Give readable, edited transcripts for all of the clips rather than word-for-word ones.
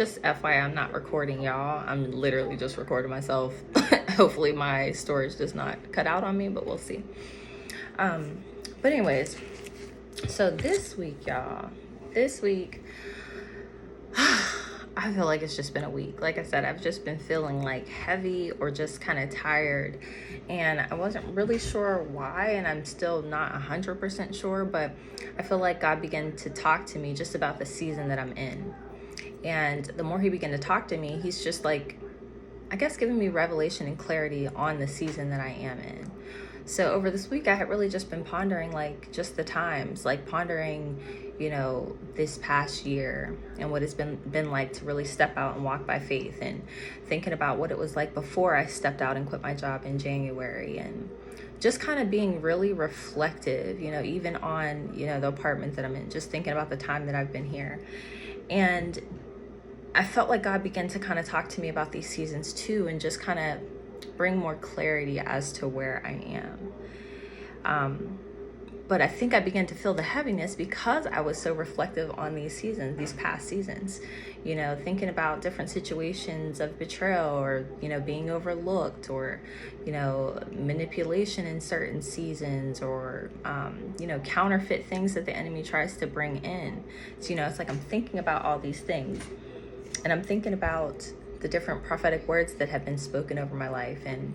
Just FYI, I'm not recording y'all. I'm literally just recording myself. Hopefully my storage does not cut out on me, but we'll see. But anyways, so this week, y'all, I feel like it's just been a week. Like I said, I've just been feeling like heavy or just kind of tired. And I wasn't really sure why, and I'm still not 100% sure, but I feel like God began to talk to me just about the season that I'm in. And the more he began to talk to me, he's just like, I guess, giving me revelation and clarity on the season that I am in. So over this week, I had really just been pondering, like, just the times, like pondering, this past year and what it's been like to really step out and walk by faith, and thinking about what it was like before I stepped out and quit my job in January, and just kind of being really reflective, even on, the apartment that I'm in, just thinking about the time that I've been here. And I felt like God began to kind of talk to me about these seasons too, and just kind of bring more clarity as to where I am. But I think I began to feel the heaviness because I was so reflective on these seasons, these past seasons, thinking about different situations of betrayal, or, being overlooked, or, manipulation in certain seasons, or, counterfeit things that the enemy tries to bring in. So, it's like I'm thinking about all these things, and I'm thinking about the different prophetic words that have been spoken over my life, and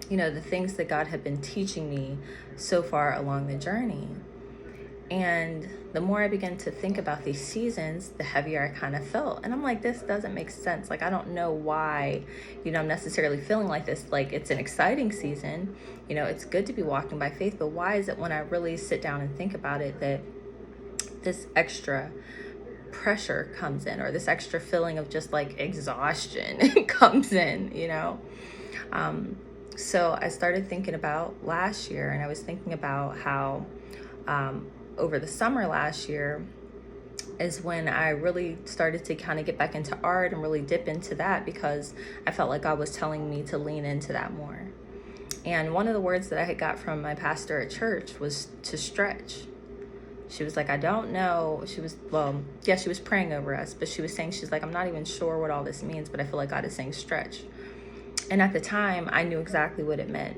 the things that God had been teaching me so far along the journey. And the more I began to think about these seasons, the heavier I kind of felt. And I'm like, this doesn't make sense. Like, I don't know why, I'm necessarily feeling like this. Like, it's an exciting season. It's good to be walking by faith. But why is it when I really sit down and think about it that this extra pressure comes in, or this extra feeling of just like exhaustion comes in, So I started thinking about last year, and I was thinking about how over the summer last year is when I really started to kind of get back into art and really dip into that, because I felt like God was telling me to lean into that more. And one of the words that I had got from my pastor at church was to stretch. She was like, I don't know. She was praying over us, but she was saying, she's like, I'm not even sure what all this means, but I feel like God is saying stretch. And at the time, I knew exactly what it meant,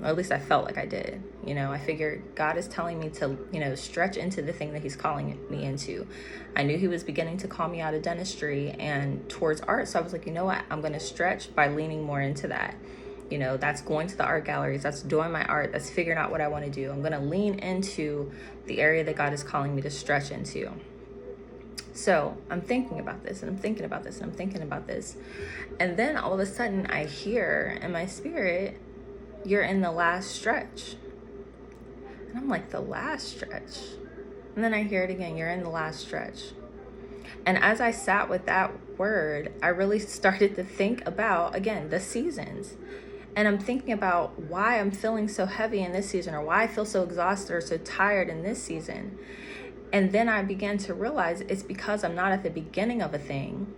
or at least I felt like I did. I figured God is telling me to, stretch into the thing that he's calling me into. I knew he was beginning to call me out of dentistry and towards art. So I was like, you know what? I'm going to stretch by leaning more into that. That's going to the art galleries. That's doing my art. That's figuring out what I want to do. I'm going to lean into the area that God is calling me to stretch into. So I'm thinking about this, and I'm thinking about this, and I'm thinking about this. And then all of a sudden I hear in my spirit, you're in the last stretch. And I'm like, the last stretch? And then I hear it again, you're in the last stretch. And as I sat with that word, I really started to think about, again, the seasons. And I'm thinking about why I'm feeling so heavy in this season, or why I feel so exhausted or so tired in this season. And then I began to realize it's because I'm not at the beginning of a thing.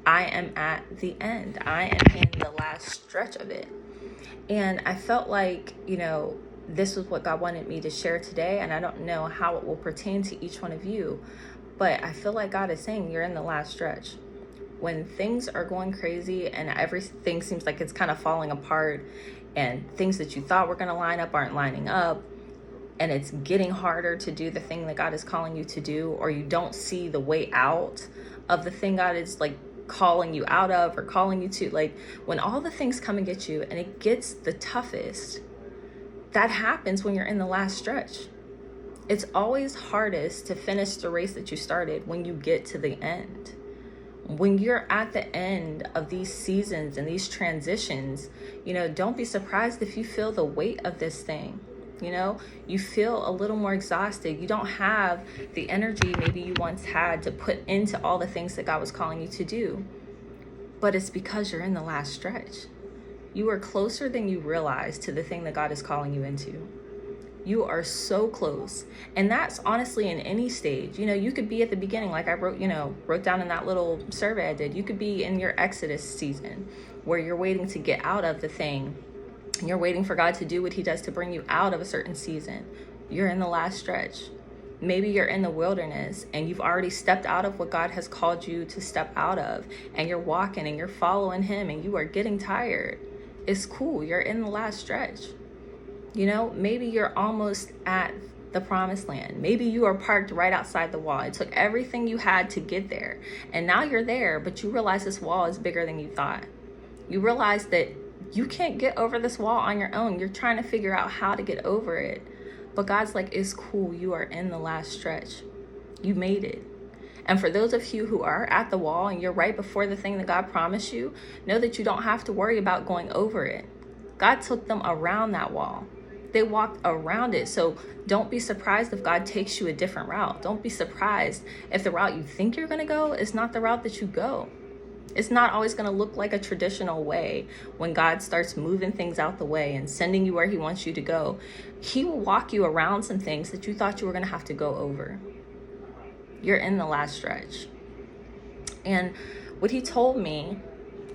I am at the end. I am in the last stretch of it. And I felt like, this was what God wanted me to share today. And I don't know how it will pertain to each one of you, but I feel like God is saying you're in the last stretch. When things are going crazy and everything seems like it's kind of falling apart, and things that you thought were going to line up aren't lining up, and it's getting harder to do the thing that God is calling you to do, or you don't see the way out of the thing God is like calling you out of, or calling you to, like when all the things come and get you and it gets the toughest, that happens when you're in the last stretch. It's always hardest to finish the race that you started when you get to the end. When you're at the end of these seasons and these transitions, don't be surprised if you feel the weight of this thing. You feel a little more exhausted. You don't have the energy maybe you once had to put into all the things that God was calling you to do. But it's because you're in the last stretch. You are closer than you realize to the thing that God is calling you into. You are so close. And that's honestly in any stage. You could be at the beginning, like I wrote down in that little survey I did. You could be in your Exodus season where you're waiting to get out of the thing. You're waiting for God to do what he does to bring you out of a certain season. You're in the last stretch. Maybe you're in the wilderness and you've already stepped out of what God has called you to step out of, and you're walking and you're following him and you are getting tired. It's cool. You're in the last stretch. Maybe you're almost at the promised land. Maybe you are parked right outside the wall. It took everything you had to get there. And now you're there, but you realize this wall is bigger than you thought. You realize that you can't get over this wall on your own. You're trying to figure out how to get over it. But God's like, it's cool. You are in the last stretch. You made it. And for those of you who are at the wall and you're right before the thing that God promised you, know that you don't have to worry about going over it. God took them around that wall. They walked around it. So don't be surprised if God takes you a different route. Don't be surprised if the route you think you're going to go is not the route that you go. It's not always going to look like a traditional way. When God starts moving things out the way and sending you where he wants you to go, he will walk you around some things that you thought you were going to have to go over. You're in the last stretch. And what he told me,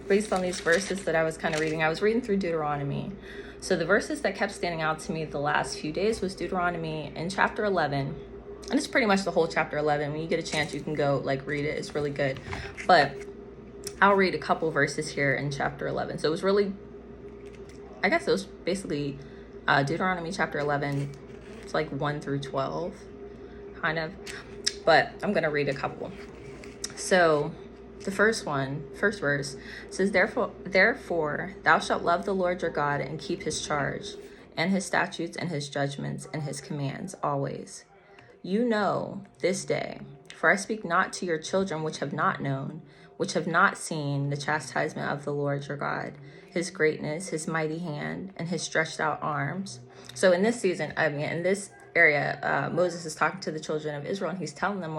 based on these verses that I was kind of reading, I was reading through Deuteronomy. So the verses that kept standing out to me the last few days was Deuteronomy in chapter 11. And it's pretty much the whole chapter 11. When you get a chance, you can go read it. It's really good. But I'll read a couple verses here in chapter 11. So it was basically Deuteronomy chapter 11. It's 1 through 12, kind of. But I'm going to read a couple. So the first verse says, Therefore thou shalt love the Lord your God and keep his charge and his statutes and his judgments and his commands always. You know this day, for I speak not to your children which have not known, which have not seen the chastisement of the Lord your God, his greatness, his mighty hand, and his stretched out arms. So in this season, in this area, Moses is talking to the children of Israel, and he's telling them,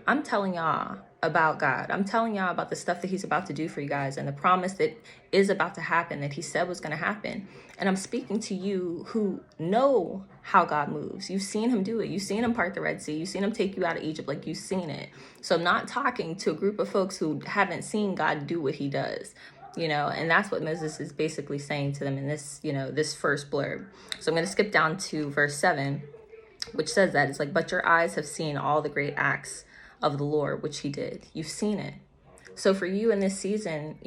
I'm telling y'all about God. I'm telling y'all about the stuff that he's about to do for you guys and the promise that is about to happen, that he said was going to happen. And I'm speaking to you who know how God moves. You've seen him do it. You've seen him part the Red Sea. You've seen him take you out of Egypt. You've seen it. So I'm not talking to a group of folks who haven't seen God do what he does. And that's what Moses is basically saying to them in this, this first blurb. So I'm going to skip down to verse 7, which says that it's but your eyes have seen all the great acts of the Lord, which he did. You've seen it. So for you in this season,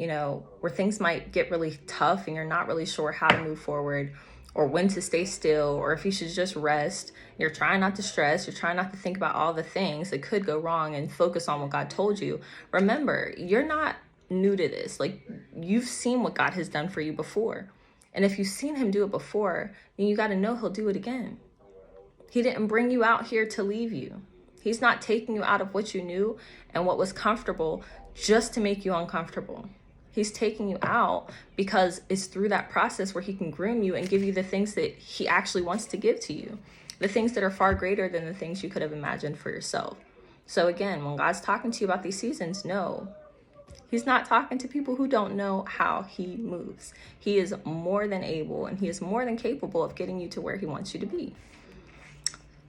where things might get really tough and you're not really sure how to move forward or when to stay still, or if you should just rest, you're trying not to stress, you're trying not to think about all the things that could go wrong and focus on what God told you. Remember, you're not new to this. You've seen what God has done for you before. And if you've seen him do it before, then you got to know he'll do it again. He didn't bring you out here to leave you. He's not taking you out of what you knew and what was comfortable just to make you uncomfortable. He's taking you out because it's through that process where he can groom you and give you the things that he actually wants to give to you, the things that are far greater than the things you could have imagined for yourself. So again, when God's talking to you about these seasons, no, he's not talking to people who don't know how he moves. He is more than able and he is more than capable of getting you to where he wants you to be.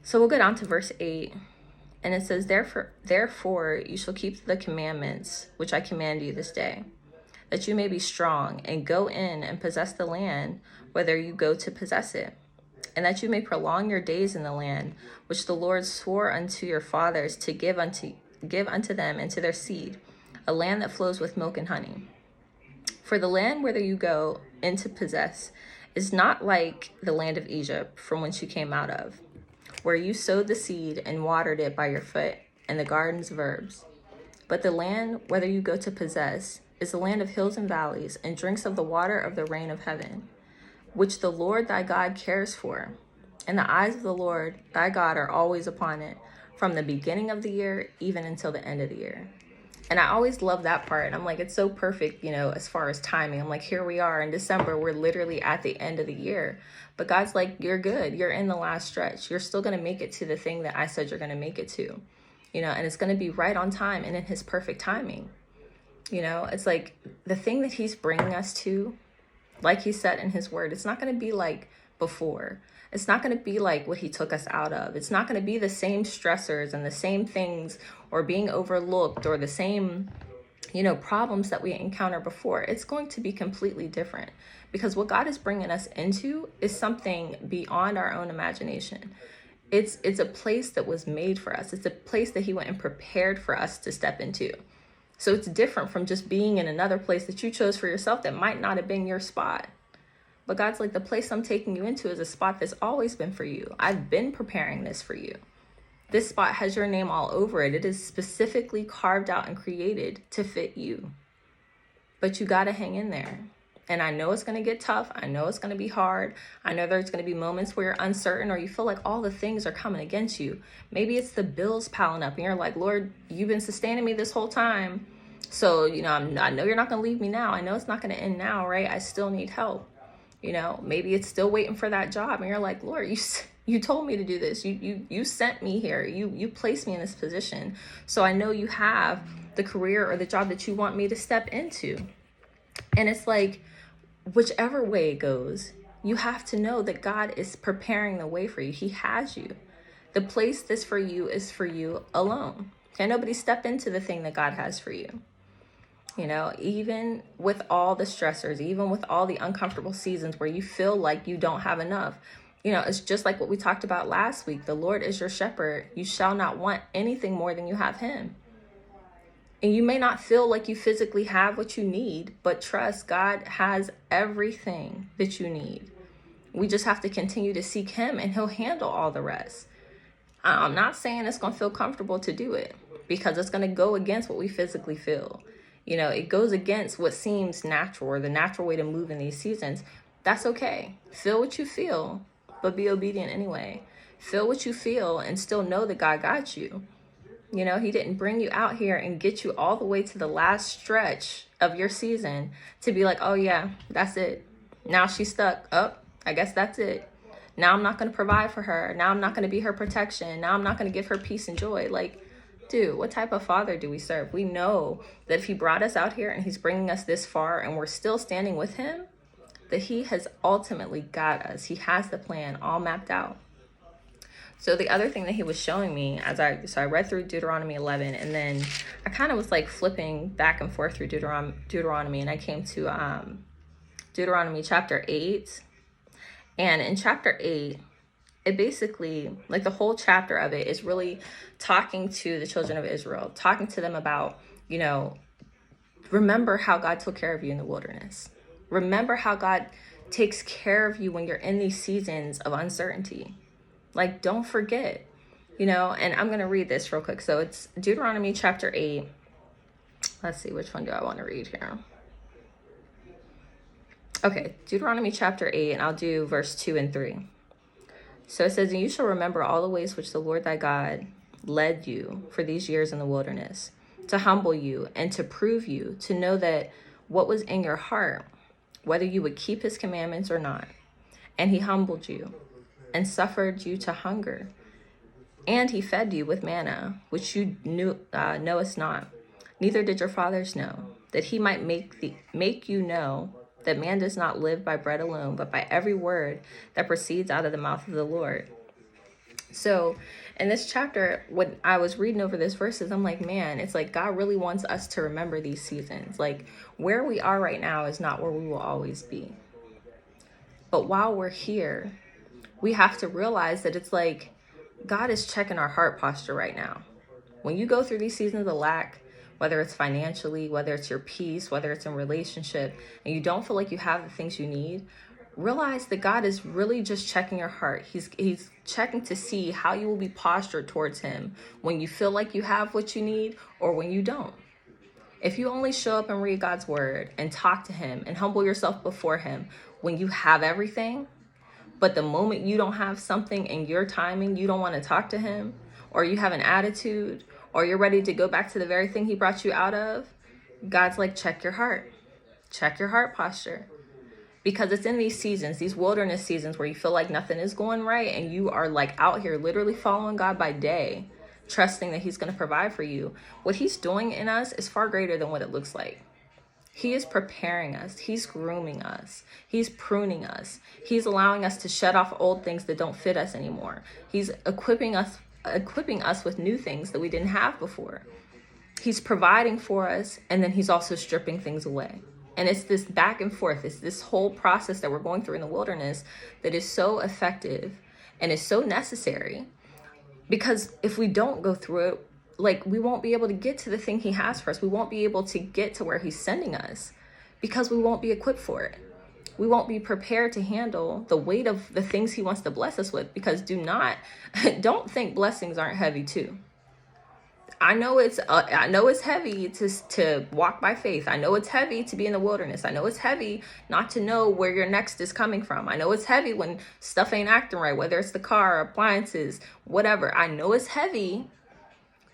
So we'll go down to verse 8. And it says, Therefore you shall keep the commandments which I command you this day, that you may be strong and go in and possess the land, whether you go to possess it, and that you may prolong your days in the land, which the Lord swore unto your fathers to give unto them and to their seed, a land that flows with milk and honey. For the land whither you go in to possess is not like the land of Egypt, from whence you came out of, where you sowed the seed and watered it by your foot in the gardens of herbs. But the land, whether you go to possess, is the land of hills and valleys, and drinks of the water of the rain of heaven, which the Lord thy God cares for. And the eyes of the Lord thy God are always upon it, from the beginning of the year even until the end of the year. And I always love that part. I'm it's so perfect, as far as timing. I'm here we are in December. We're literally at the end of the year. But God's you're good. You're in the last stretch. You're still going to make it to the thing that I said you're going to make it to, and it's going to be right on time and in his perfect timing. It's the thing that he's bringing us to, like he said in his word, it's not going to be like before. It's not going to be like what he took us out of. It's not going to be the same stressors and the same things or being overlooked or the same, problems that we encountered before. It's going to be completely different because what God is bringing us into is something beyond our own imagination. It's a place that was made for us. It's a place that he went and prepared for us to step into. So it's different from just being in another place that you chose for yourself that might not have been your spot. But God's like, the place I'm taking you into is a spot that's always been for you. I've been preparing this for you. This spot has your name all over it. It is specifically carved out and created to fit you. But you got to hang in there. And I know it's going to get tough. I know it's going to be hard. I know there's going to be moments where you're uncertain or you feel like all the things are coming against you. Maybe it's the bills piling up and you're like, Lord, you've been sustaining me this whole time. So, I know you're not going to leave me now. I know it's not going to end now, right? I still need help. Maybe it's still waiting for that job. And you're like, Lord, you told me to do this. You sent me here. You placed me in this position. So I know you have the career or the job that you want me to step into. And it's like, whichever way it goes, you have to know that God is preparing the way for you. He has you. The place that's for you is for you alone. Can nobody step into the thing that God has for you? Even with all the stressors, even with all the uncomfortable seasons where you feel like you don't have enough, it's just like what we talked about last week. The Lord is your shepherd. You shall not want anything more than you have him. And you may not feel like you physically have what you need, but trust, God has everything that you need. We just have to continue to seek him and he'll handle all the rest. I'm not saying it's going to feel comfortable to do it because it's going to go against what we physically feel. It goes against what seems natural or the natural way to move in these seasons. That's okay. Feel what you feel, but be obedient anyway. Feel what you feel and still know that God got you. He didn't bring you out here and get you all the way to the last stretch of your season to be like, oh yeah, that's it. Now she's stuck. Oh, I guess that's it. Now I'm not going to provide for her. Now I'm not going to be her protection. Now I'm not going to give her peace and joy. Like, dude, what type of father do we serve? We know that if he brought us out here and he's bringing us this far and we're still standing with him, that he has ultimately got us. He has the plan all mapped out. So the other thing that he was showing me so I read through Deuteronomy 11 and then I kind of was like flipping back and forth through Deuteronomy and I came to Deuteronomy chapter 8. And in chapter 8, it basically, like the whole chapter of it is really talking to the children of Israel, talking to them about, remember how God took care of you in the wilderness. Remember how God takes care of you when you're in these seasons of uncertainty. Like, don't forget, and I'm going to read this real quick. So it's Deuteronomy chapter 8. Let's see, which one do I want to read here? Okay, Deuteronomy chapter 8, and I'll do verse 2 and 3. So it says, and you shall remember all the ways which the Lord thy God led you for these years in the wilderness, to humble you and to prove you, to know that what was in your heart, whether you would keep his commandments or not. And he humbled you and suffered you to hunger. And he fed you with manna, which you knowest not, neither did your fathers know, that he might make you know that man does not live by bread alone, but by every word that proceeds out of the mouth of the Lord. So in this chapter, when I was reading over these verses, I'm like, man, it's like God really wants us to remember these seasons. Like where we are right now is not where we will always be. But while we're here, we have to realize that it's like God is checking our heart posture right now. When you go through these seasons of lack, whether it's financially, whether it's your peace, whether it's in relationship, and you don't feel like you have the things you need, realize that God is really just checking your heart. He's checking to see how you will be postured towards him when you feel like you have what you need or when you don't. If you only show up and read God's word and talk to him and humble yourself before him when you have everything, but the moment you don't have something in your timing, you don't want to talk to him, or you have an attitude, or you're ready to go back to the very thing he brought you out of, God's like, check your heart. Check your heart posture. Because it's in these seasons, these wilderness seasons where you feel like nothing is going right and you are like out here literally following God by day, trusting that he's going to provide for you. What he's doing in us is far greater than what it looks like. He is preparing us. He's grooming us. He's pruning us. He's allowing us to shut off old things that don't fit us anymore. He's equipping us with new things that we didn't have before. He's providing for us, and then he's also stripping things away. And it's this back and forth. It's this whole process that we're going through in the wilderness that is so effective and is so necessary. Because if we don't go through it, like, we won't be able to get to the thing he has for us. We won't be able to get to where he's sending us because we won't be equipped for it. We won't be prepared to handle the weight of the things he wants to bless us with, because don't think blessings aren't heavy too. I know it's heavy to walk by faith. I know it's heavy to be in the wilderness. I know it's heavy not to know where your next is coming from. I know it's heavy when stuff ain't acting right, whether it's the car, appliances, whatever. I know it's heavy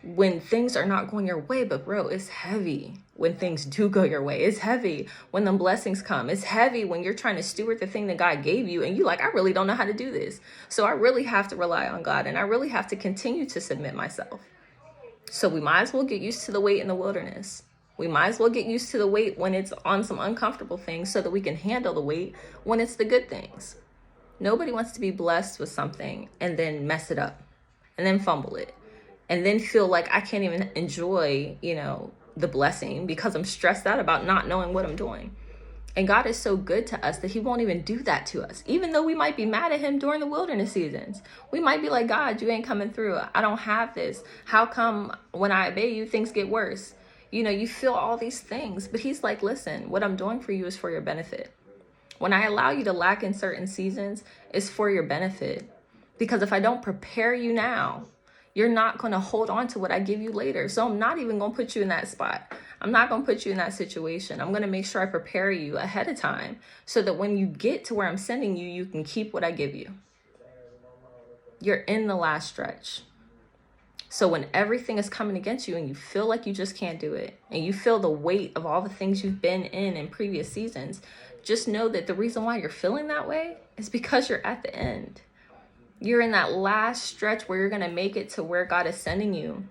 when things are not going your way, but bro, it's heavy when things do go your way. It's heavy when the blessings come. It's heavy when you're trying to steward the thing that God gave you and you like, I really don't know how to do this. So I really have to rely on God, and I really have to continue to submit myself. So we might as well get used to the weight in the wilderness. We might as well get used to the weight when it's on some uncomfortable things so that we can handle the weight when it's the good things. Nobody wants to be blessed with something and then mess it up and then fumble it and then feel like I can't even enjoy, the blessing because I'm stressed out about not knowing what I'm doing. And God is so good to us that he won't even do that to us. Even though we might be mad at him during the wilderness seasons. We might be like, God, you ain't coming through. I don't have this. How come when I obey you, things get worse? You feel all these things. But he's like, listen, what I'm doing for you is for your benefit. When I allow you to lack in certain seasons, it's for your benefit. Because if I don't prepare you now, you're not going to hold on to what I give you later. So I'm not even going to put you in that spot. I'm not going to put you in that situation. I'm going to make sure I prepare you ahead of time so that when you get to where I'm sending you, you can keep what I give you. You're in the last stretch. So when everything is coming against you and you feel like you just can't do it, and you feel the weight of all the things you've been in previous seasons, just know that the reason why you're feeling that way is because you're at the end. You're in that last stretch where you're going to make it to where God is sending you.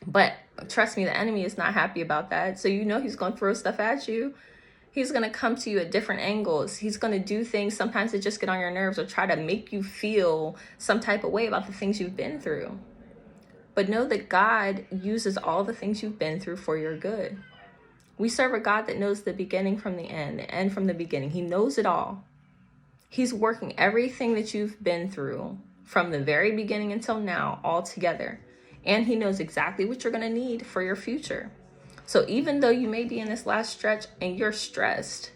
But trust me, the enemy is not happy about that. So he's going to throw stuff at you. He's going to come to you at different angles. He's going to do things sometimes that just get on your nerves or try to make you feel some type of way about the things you've been through. But know that God uses all the things you've been through for your good. We serve a God that knows the beginning from the end from the beginning. He knows it all. He's working everything that you've been through from the very beginning until now all together. And he knows exactly what you're going to need for your future. So even though you may be in this last stretch and you're stressed,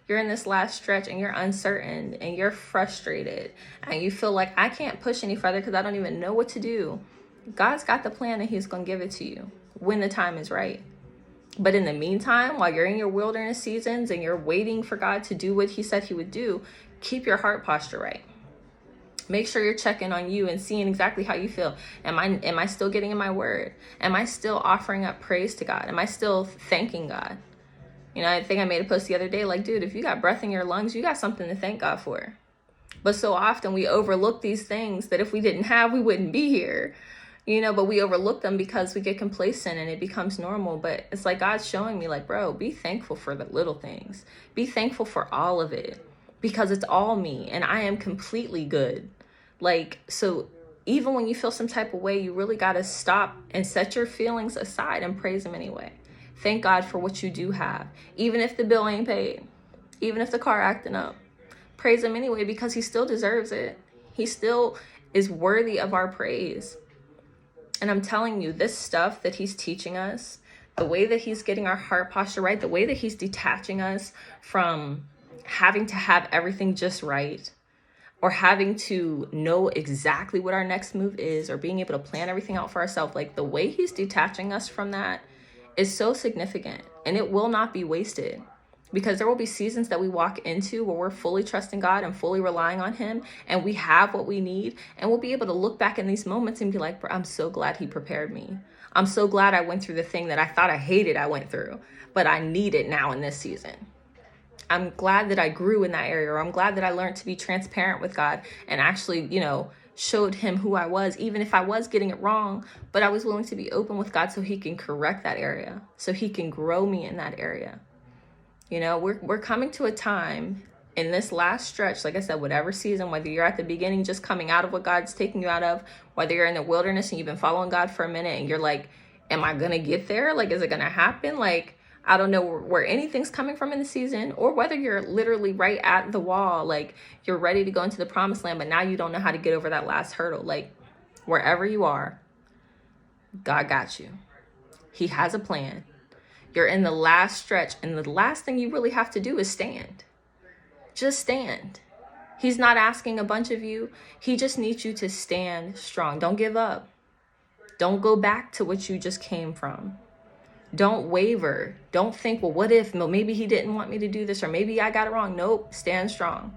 you're in this last stretch and you're uncertain and you're frustrated and you feel like I can't push any further because I don't even know what to do, God's got the plan and he's going to give it to you when the time is right. But in the meantime, while you're in your wilderness seasons and you're waiting for God to do what he said he would do, keep your heart posture right. Make sure you're checking on you and seeing exactly how you feel. Am I still getting in my word? Am I still offering up praise to God? Am I still thanking God? I think I made a post the other day like, dude, if you got breath in your lungs, you got something to thank God for. But so often we overlook these things that if we didn't have, we wouldn't be here. But we overlook them because we get complacent and it becomes normal. But it's like God's showing me like, bro, be thankful for the little things. Be thankful for all of it because it's all me and I am completely good. So even when you feel some type of way, you really got to stop and set your feelings aside and praise him anyway. Thank God for what you do have. Even if the bill ain't paid, even if the car acting up, praise him anyway because he still deserves it. He still is worthy of our praise. And I'm telling you, this stuff that he's teaching us, the way that he's getting our heart posture right, the way that he's detaching us from having to have everything just right, or having to know exactly what our next move is, or being able to plan everything out for ourselves. Like the way he's detaching us from that is so significant, and it will not be wasted, because there will be seasons that we walk into where we're fully trusting God and fully relying on him, and we have what we need, and we'll be able to look back in these moments and be like, I'm so glad he prepared me. I'm so glad I went through the thing that I thought I hated I went through, but I need it now in this season. I'm glad that I grew in that area, or I'm glad that I learned to be transparent with God and actually, showed him who I was, even if I was getting it wrong, but I was willing to be open with God so he can correct that area, so he can grow me in that area. We're coming to a time in this last stretch, like I said, whatever season, whether you're at the beginning, just coming out of what God's taking you out of, whether you're in the wilderness and you've been following God for a minute and you're like, am I going to get there? Like, is it going to happen? Like, I don't know where anything's coming from in the season, or whether you're literally right at the wall, like you're ready to go into the promised land, but now you don't know how to get over that last hurdle. Like, wherever you are, God got you. He has a plan. You're in the last stretch, and the last thing you really have to do is stand. Just stand. He's not asking a bunch of you. He just needs you to stand strong. Don't give up. Don't go back to what you just came from. Don't waver. Don't think, well, what if? No, maybe he didn't want me to do this, or maybe I got it wrong. Nope. Stand strong.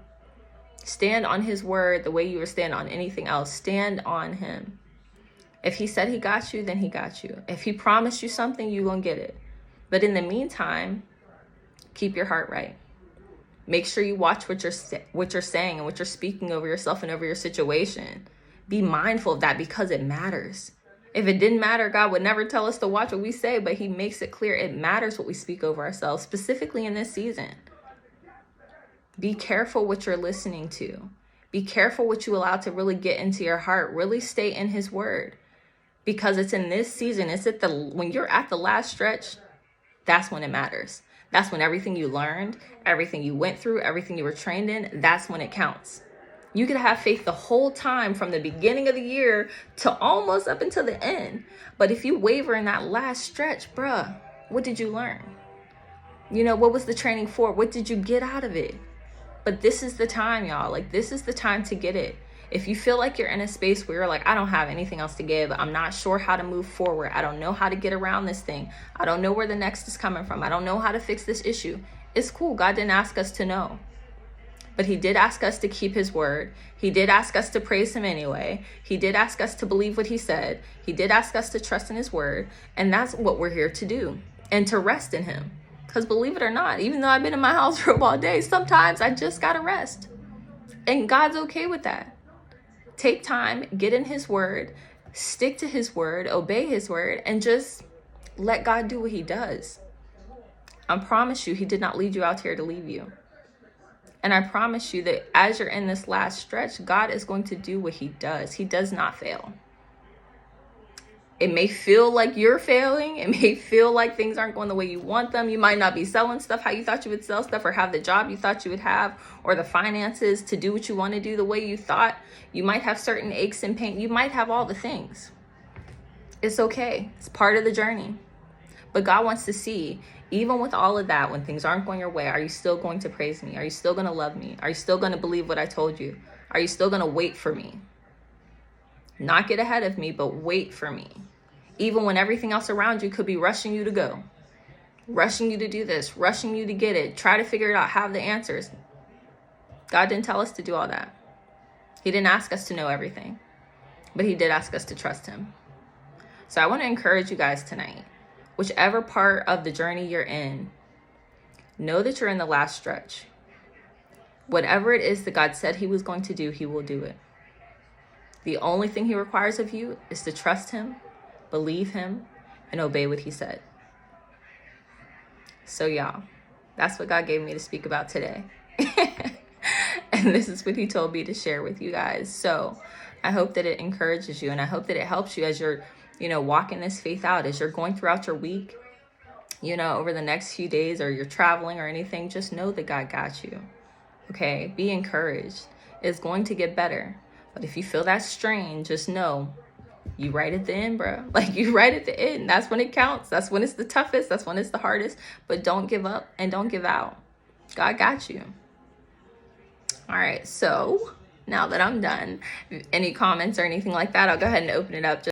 Stand on his word the way you would stand on anything else. Stand on him. If he said he got you, then he got you. If he promised you something, you're going to get it. But in the meantime, keep your heart right. Make sure you watch what you're saying and what you're speaking over yourself and over your situation. Be mindful of that because it matters. If it didn't matter, God would never tell us to watch what we say, but he makes it clear it matters what we speak over ourselves, specifically in this season. Be careful what you're listening to. Be careful what you allow to really get into your heart. Really stay in his word, because it's in this season. When you're at the last stretch, that's when it matters. That's when everything you learned, everything you went through, everything you were trained in, that's when it counts. You could have faith the whole time from the beginning of the year to almost up until the end. But if you waver in that last stretch, bruh, what did you learn? What was the training for? What did you get out of it? But this is the time, y'all. This is the time to get it. If you feel like you're in a space where you're like, I don't have anything else to give, I'm not sure how to move forward, I don't know how to get around this thing, I don't know where the next is coming from, I don't know how to fix this issue, it's cool. God didn't ask us to know. But he did ask us to keep his word. He did ask us to praise him anyway. He did ask us to believe what he said. He did ask us to trust in his word. And that's what we're here to do. And to rest in him. Because believe it or not, even though I've been in my house room all day, sometimes I just got to rest. And God's okay with that. Take time, get in his word, stick to his word, obey his word, and just let God do what he does. I promise you, he did not lead you out here to leave you. And I promise you that as you're in this last stretch, God is going to do what he does. He does not fail. It may feel like you're failing. It may feel like things aren't going the way you want them. You might not be selling stuff how you thought you would sell stuff, or have the job you thought you would have, or the finances to do what you want to do the way you thought. You might have certain aches and pain. You might have all the things. It's okay. It's part of the journey. But God wants to see, even with all of that, when things aren't going your way, are you still going to praise me? Are you still going to love me? Are you still going to believe what I told you? Are you still going to wait for me? Not get ahead of me, but wait for me. Even when everything else around you could be rushing you to go, rushing you to do this, rushing you to get it, try to figure it out, have the answers. God didn't tell us to do all that. He didn't ask us to know everything, but he did ask us to trust him. So I want to encourage you guys tonight, whichever part of the journey you're in, know that you're in the last stretch. Whatever it is that God said he was going to do, he will do it. The only thing he requires of you is to trust him, believe him, and obey what he said. So y'all, that's what God gave me to speak about today. And this is what he told me to share with you guys. So I hope that it encourages you, and I hope that it helps you as you're, walking this faith out, as you're going throughout your week, over the next few days, or you're traveling or anything. Just know that God got you. Okay? Be encouraged. It's going to get better. But if you feel that strain, just know you right at the end, bro. You right at the end. That's when it counts. That's when it's the toughest. That's when it's the hardest. But don't give up and don't give out. God got you. All right. So now that I'm done, any comments or anything like that, I'll go ahead and open it up.